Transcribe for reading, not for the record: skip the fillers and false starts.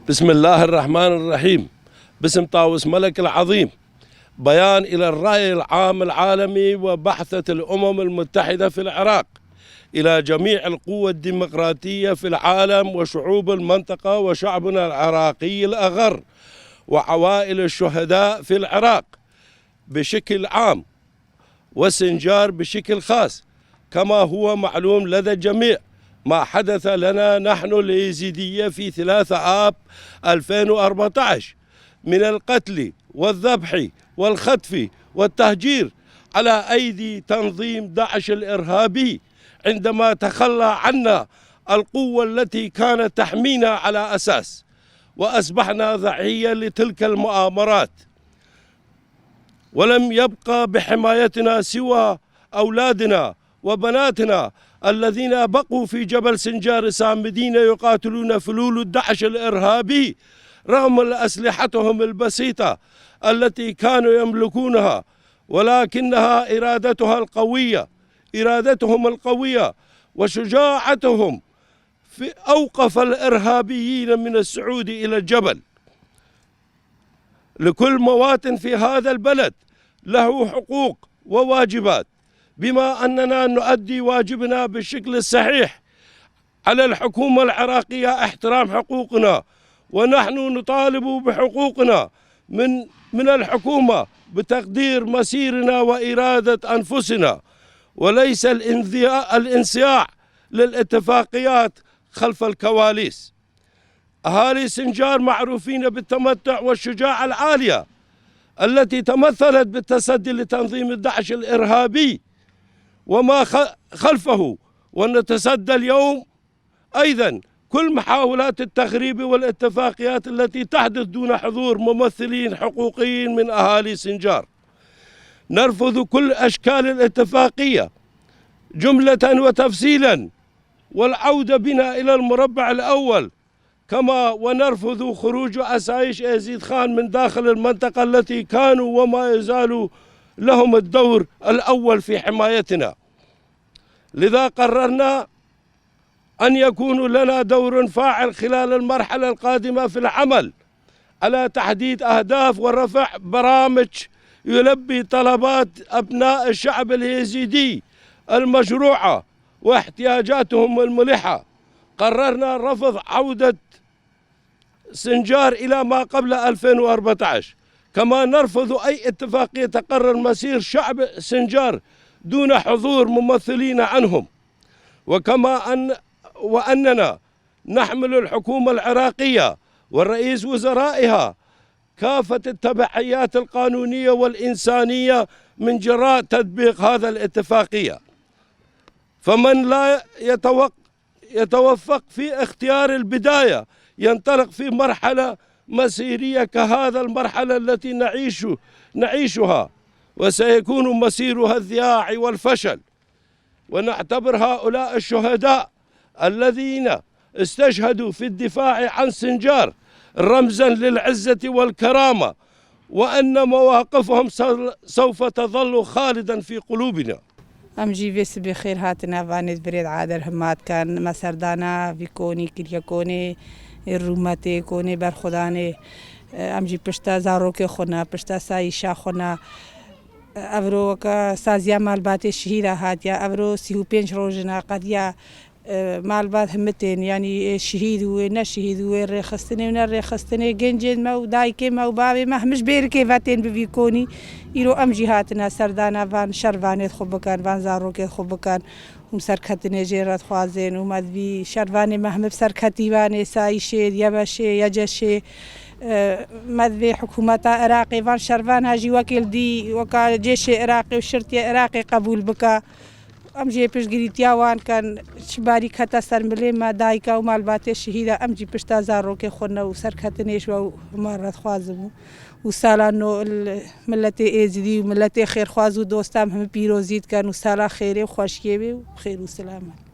بسم الله الرحمن الرحيم. باسم طاووس ملك العظيم، بيان إلى الرأي العام العالمي وبعثة الأمم المتحدة في العراق إلى جميع القوى الديمقراطية في العالم وشعوب المنطقة وشعبنا العراقي الأغر وعوائل الشهداء في العراق بشكل عام وسنجار بشكل خاص، كما هو معلوم لدى الجميع ما حدث لنا نحن اليزيدية في 3 آب 2014 من القتل والذبح والخطف والتهجير على أيدي تنظيم داعش الإرهابي، عندما تخلى عنا القوة التي كانت تحمينا على أساس، وأصبحنا ضحية لتلك المؤامرات، ولم يبقى بحمايتنا سوى أولادنا وبناتنا الذين بقوا في جبل سنجار سامدين يقاتلون فلول الداعش الإرهابي رغم أسلحتهم البسيطة التي كانوا يملكونها، ولكنها إرادتهم القوية وشجاعتهم في أوقف الإرهابيين من الصعود إلى الجبل. لكل مواطن في هذا البلد له حقوق وواجبات، بما أننا نؤدي واجبنا بالشكل الصحيح. على الحكومة العراقية احترام حقوقنا، ونحن نطالب بحقوقنا من الحكومة بتقدير مسيرنا وإرادة أنفسنا، وليس الانصياع للاتفاقيات خلف الكواليس. أهالي سنجار معروفين بالتمتع والشجاعة العالية التي تمثلت بالتصدي لتنظيم الداعش الإرهابي وما خلفه، ونتصدى اليوم أيضا كل محاولات التخريب والاتفاقيات التي تحدث دون حضور ممثلين حقوقيين من أهالي سنجار. نرفض كل أشكال الاتفاقية جملة وتفصيلا، والعودة بنا إلى المربع الأول، كما ونرفض خروج أسايش يزيد خان من داخل المنطقة التي كانوا وما يزالوا لهم الدور الأول في حمايتنا. لذا قررنا أن يكون لنا دور فاعل خلال المرحلة القادمة في العمل على تحديد أهداف ورفع برامج يلبي طلبات أبناء الشعب اليزيدي المشروعة واحتياجاتهم الملحة. قررنا رفض عودة سنجار إلى ما قبل 2014، كما نرفض أي اتفاقية تقرر مسير شعب سنجار دون حضور ممثلين عنهم، وأننا نحمل الحكومة العراقية والرئيس وزرائها كافة التبعيات القانونية والإنسانية من جراء تطبيق هذا الاتفاقية. فمن لا يتوفق في اختيار البداية ينطلق في مرحلة مسيرية كهذا المرحلة التي نعيشها، وسيكون مسيرها الذياع والفشل. ونعتبر هؤلاء الشهداء الذين استشهدوا في الدفاع عن سنجار رمزا للعزة والكرامة، وأن مواقفهم سوف تظل خالدا في قلوبنا. ام جي فيس بخير هاتنا فانيت بريد عادر همات كان مسردانا في كوني كريا كوني الروماتي كوني برخداني ام جي پشتا زاروك خونا پشتا سايشا خونا افرو کا سازیا مالبات شهيرة هاتيا افرو 35 روزنا قديا مالبات همتين يعني شهيد ونشهيد ورخصتني ونرخصتني جنجن ما ودايكي ما وبابي ما مش بيركي فاتين بفيكوني يرو ام جهاتنا سردانا فان شرفانيت خوبكان فان زاروكي خوبكان ومسركتني جيرات خوازين ومدبي شرفاني مهم بسركتي واني سايشي يبشي يجشي مدبي حكومة عراقي فان شرفان هاجي وكيل دي وكا جيش عراقي وشرطي عراقي قبول بكا ئەم ژێ پشتگیریتیاوان کەن باریک هەتا سەر ملێ ما دایکە و مالباتێ شەهیدە ئەمجی پشتا زارۆکێ خۆنە و سەرکەتنێشوە و هەمارەت خوازم و ساڵانۆ ملەتێ ئێزیدی و ملەتێ خێرخواز و دۆستام هەمە پیرۆزیت کەن و ساڵا خێرێ و خۆشیێوێ و خێر و سلامە